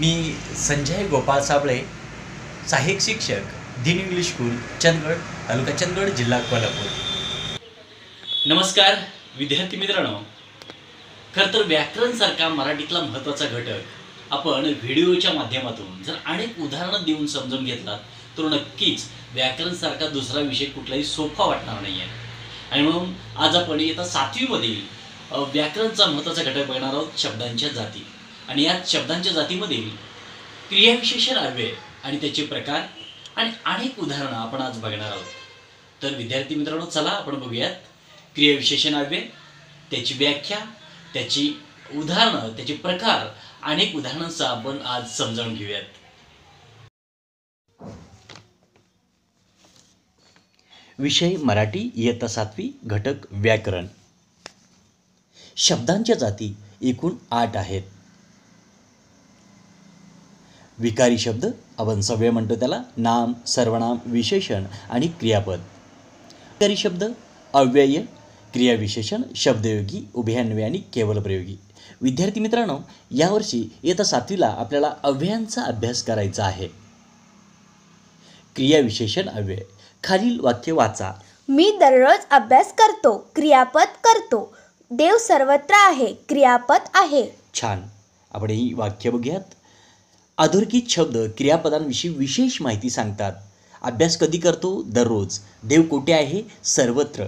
मी संजय गोपाळ साबळे, सहाय्यक शिक्षक, दिन इंग्लिश स्कूल, चंदगड, तालुका चंदगड, जिल्हा कोल्हापूर. नमस्कार विद्यार्थी मित्रांनो. खरं तर व्याकरणसारखा मराठीतला महत्त्वाचा घटक आपण व्हिडिओच्या माध्यमातून जर अनेक उदाहरणं देऊन समजून घेतलात तर नक्कीच व्याकरणसारखा दुसरा विषय कुठलाही सोपा वाटणार नाही आहे. आणि म्हणून आज आपण इयत्ता 7वीमधील व्याकरणचा महत्त्वाचा घटक बघणार आहोत, शब्दांच्या जाती. आणि या शब्दांच्या जातीमधील क्रियाविशेषण अव्यय आणि त्याचे प्रकार आणि अनेक उदाहरणं आपण आज बघणार आहोत. तर विद्यार्थी मित्रांनो, चला आपण बघूयात क्रियाविशेषण अव्यय, त्याची व्याख्या, त्याची उदाहरणं, त्याचे प्रकार, अनेक उदाहरणांचा आपण आज समजावून घेऊयात. विषय मराठी, इयत्ता 7वी, घटक व्याकरण. शब्दांच्या जाती एकूण 8 आहेत. विकारी शब्द आपण सव्य म्हणतो त्याला, नाम, सर्वनाम, विशेषण आणि क्रियापद. विकारी शब्द अव्यय, क्रियाविशेषण, शब्दयोगी, उभयान्वयी आणि केवलप्रयोगी. विद्यार्थी मित्रांनो, यावर्षी इयत्ता 7वीला आपल्याला अव्ययांचा अभ्यास करायचा आहे. क्रियाविशेषण अव्यय. खालील वाक्य वाचा. मी दररोज अभ्यास करतो. क्रियापद करतो. देव सर्वत्र आहे. क्रियापद आहे. छान. आपण ही वाक्य बघूयात. अधोरेखित शब्द क्रियापदांविषयी विशेष माहिती सांगतात. अभ्यास कधी करतो? दररोज. देव कुठे आहे? सर्वत्र.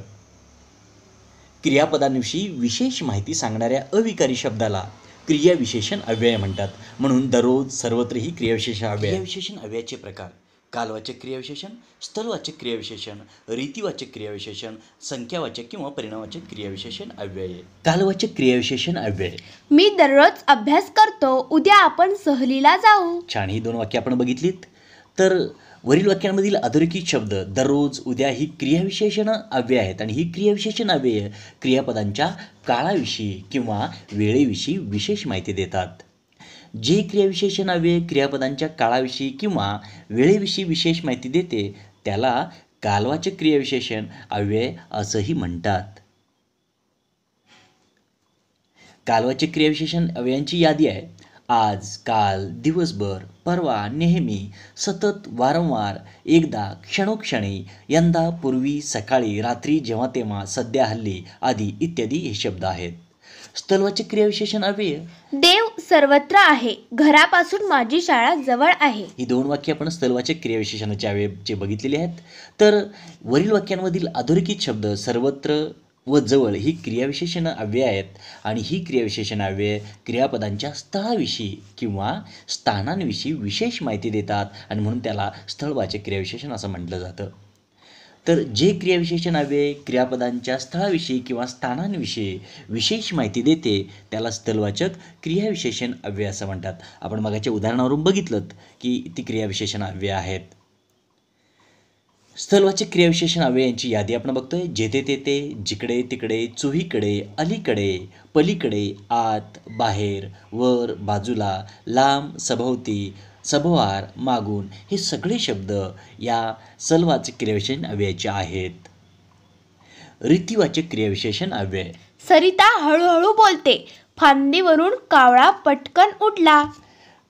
क्रियापदांविषयी विशेष माहिती सांगणाऱ्या अविकारी शब्दाला क्रियाविशेषण अव्यय म्हणतात. म्हणून दररोज, सर्वत्र ही क्रियाविशेषण अव्यय. क्रियाविशेषण अव्ययाचे प्रकार: कालवाचक क्रियाविशेषण, स्थलवाचक क्रियाविशेषण, रीतिवाचक क्रियाविशेषण, संख्यावाचक किंवा परिणामवाचक क्रियाविशेषण अव्यय. कालवाचक क्रियाविशेषण अव्यय. मी दररोज अभ्यास करतो. उद्या आपण सहलीला जाऊ. छान. ही 2 वाक्य आपण बघितलीत. तर वरील वाक्यांमधील अधोरेखित शब्द दररोज, उद्या ही क्रियाविशेषण अव्यय आहेत आणि ही क्रियाविशेषण अव्यय क्रियापदांच्या काळाविषयी किंवा वेळेविषयी विशेष माहिती देतात. जे क्रियाविशेषण अव्यय क्रियापदांच्या काळाविषयी किंवा वेळेविषयी विशेष माहिती देते त्याला कालवाचक क्रियाविशेषण अव्यय असंही म्हणतात. कालवाचक क्रियाविशेषण अव्ययांची यादी आहे. आज, काल, दिवसभर, परवा, नेहमी, सतत, वारंवार, एकदा, क्षणोक्षणी, यंदा, पूर्वी, सकाळी, रात्री, जेव्हा तेव्हा, सध्या, हल्ली आदी इत्यादी हे शब्द आहेत. स्थलवाचक क्रियाविशेषण अव्यय. देव सर्वत्र आहे. घरापासून माझी शाळा जवळ आहे. ही 2 वाक्य आपण स्थलवाचक क्रियाविशेषणाचे अव्ययचे बघितलेले आहेत. तर वरील वाक्यांमधील अधोरेखित शब्द सर्वत्र व जवळ ही क्रियाविशेषण अव्यय आहेत आणि ही क्रियाविशेषण अव्यय क्रियापदांच्या स्थळाविषयी किंवा स्थानांविषयी विशेष माहिती देतात आणि म्हणून त्याला स्थळवाचक क्रियाविशेषण असं म्हटलं जातं. तर जे क्रियाविशेषण अव्यय क्रियापदांच्या स्थळाविषयी किंवा स्थानांविषयी विशेष माहिती देते त्याला स्थलवाचक क्रियाविशेषण अव्यय असं म्हणतात. आपण मगाच्या उदाहरणावरून बघितलं की ती क्रियाविशेषण अव्यय आहेत. स्थलवाचक क्रियाविशेषण अव्ययांची यादी आपण बघतोय. जेथे तेथे, जिकडे तिकडे, चोहीकडे, अलीकडे, पलीकडे, आत, बाहेर, वर, बाजूला, लांब, सभोवती, सभोवार, मागून हे सगळे शब्द या स्थलवाचक क्रियाविशेषण अव्ययाचे आहेत. रीतिवाचक क्रियाविशेषण अव्यय. सरिता हळूहळू बोलते. फांदीवरून कावळा पटकन उडला.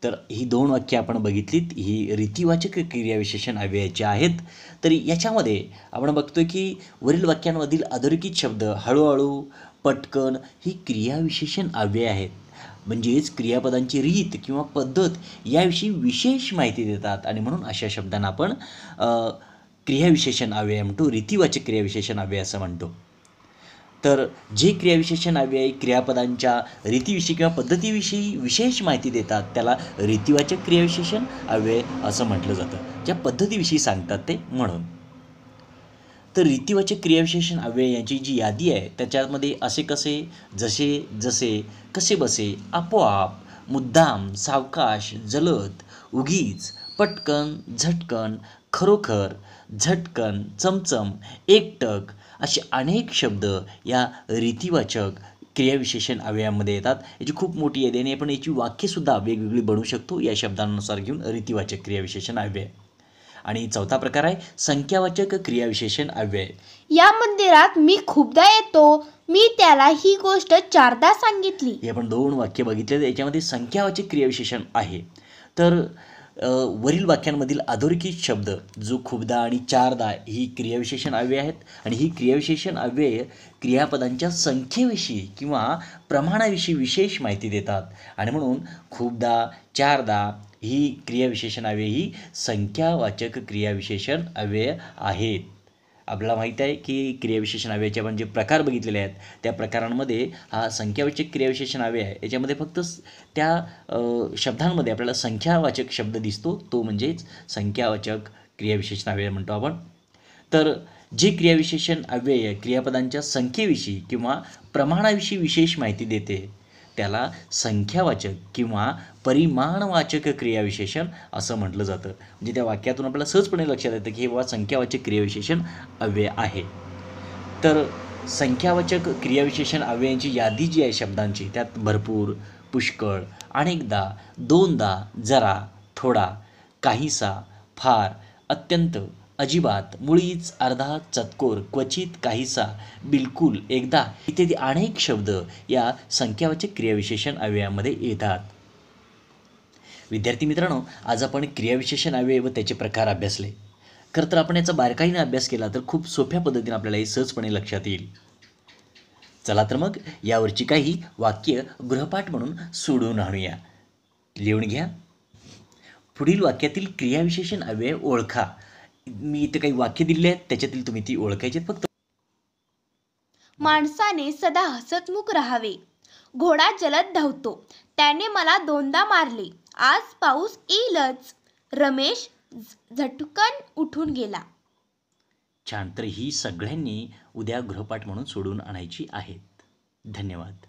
तर ही 2 वाक्य आपण बघितलीत. ही रीतिवाचक क्रियाविशेषण अव्ययाचे आहेत. तर याच्यामध्ये आपण बघतोय की वरील वाक्यांमधील अधोरेखित शब्द हळूहळू, पटकन ही क्रियाविशेषण अव्यय आहेत. म्हणजेच क्रियापदांची रीत किंवा पद्धत याविषयी विशेष माहिती देतात आणि म्हणून अशा शब्दांना आपण क्रियाविशेषण अव्यय म्हणतो, रीतिवाचक क्रियाविशेषण अव्यय असं म्हणतो. तर जे क्रियाविशेषण अव्यय क्रियापदांच्या रीतीविषयी किंवा पद्धतीविषयी विशेष माहिती देतात त्याला रीतिवाचक क्रियाविशेषण अव्यय असं म्हटलं जातं. ज्या पद्धतीविषयी सांगतात ते म्हणून. तर रीतिवाचक क्रियाविशेषण अव्यय यांची जी यादी आहे त्याच्यामध्ये असे कसे, जसे जसे, कसे बसे, आपोआप, मुद्दाम, सावकाश, जलद, उगीच, पटकन, झटकन, खरोखर, झटकन, चमचम, एकटक असे अनेक शब्द या रीतिवाचक क्रियाविशेषण अव्ययामध्ये येतात. याची खूप मोठी यादी आहे. आपण याची वाक्यसुद्धा वेगवेगळी बनवू शकतो या शब्दांनुसार घेऊन रीतिवाचक क्रियाविशेषण अव्यय. आणि चौथा प्रकार आहे संख्यावाचक क्रियाविशेषण अव्यय. या मंदिरात मी खूपदा येतो. मी त्याला ही गोष्ट 4दा सांगितली. हे आपण 2 वाक्य बघितले. याच्यामध्ये संख्यावाचक क्रियाविशेषण आहे. तर वरील वाक्यांमधील अधोरेखित शब्द जो खूपदा आणि चारदा ही क्रियाविशेषण अव्यय आहेत आणि ही क्रियाविशेषण अव्यय क्रियापदांच्या संख्येविषयी किंवा प्रमाणाविषयी विशेष माहिती देतात आणि म्हणून खूपदा चारदा ही क्रियाविशेषण अव्यय ही संख्यावाचक क्रियाविशेषण अव्यय आहेत. आपल्याला माहीत आहे की क्रियाविशेषण अव्ययाचे आपण जे प्रकार बघितलेले आहेत त्या प्रकारांमध्ये हा संख्यावाचक क्रियाविशेषण अव्यय आहे. याच्यामध्ये फक्त त्या शब्दांमध्ये आपल्याला संख्यावाचक शब्द दिसतो, तो म्हणजेच संख्यावाचक क्रियाविशेषण अव्यय म्हणतो आपण. तर जे क्रियाविशेषण अव्यय क्रियापदांच्या संख्येविषयी किंवा प्रमाणाविषयी विशेष माहिती देते त्याला संख्यावाचक किंवा परिमाणवाचक क्रियाविशेषण असं म्हटलं जातं. म्हणजे त्या वाक्यातून आपल्याला सहजपणे लक्षात येतं की हे बाबा संख्यावाचक क्रियाविशेषण अव्यय आहे. तर संख्यावाचक क्रियाविशेषण अव्ययांची यादी जी आहे शब्दांची त्यात भरपूर, पुष्कळ, अनेकदा, दोनदा, जरा, थोडा, काहीसा, फार, अत्यंत, अजिबात, मुळीच, अर्धा, चतकोर, क्वचित, काहीसा, बिलकुल, एकदा इत्यादी अनेक शब्द या संख्यावाचक क्रियाविशेषण अव्ययामध्ये येतात. विद्यार्थी मित्रांनो, आज आपण क्रियाविशेषण अव्यय व त्याचे प्रकार अभ्यासले. खरं तर आपण याचा बारकाईने अभ्यास केला तर खूप सोप्या पद्धतीने आपल्याला हे सहजपणे लक्षात येईल. चला तर मग यावरची काही वाक्य गृहपाठ म्हणून सोडवून आणूया. लिहून घ्या. पुढील वाक्यातील क्रियाविशेषण अव्यय ओळखा. मी इथे काही वाक्य दिले आहेत त्याच्यातील तुम्ही ती ओळखायची फक्त. माणसाने सदा हसतमुख राहावे. घोडा जलद धावतो. त्याने मला दोनदा मारले. आज पाऊस येईलच. रमेश झटकन उठून गेला. छान. तर ही सगळ्यांनी उद्या गृहपाठ म्हणून सोडून आणायची आहेत. धन्यवाद.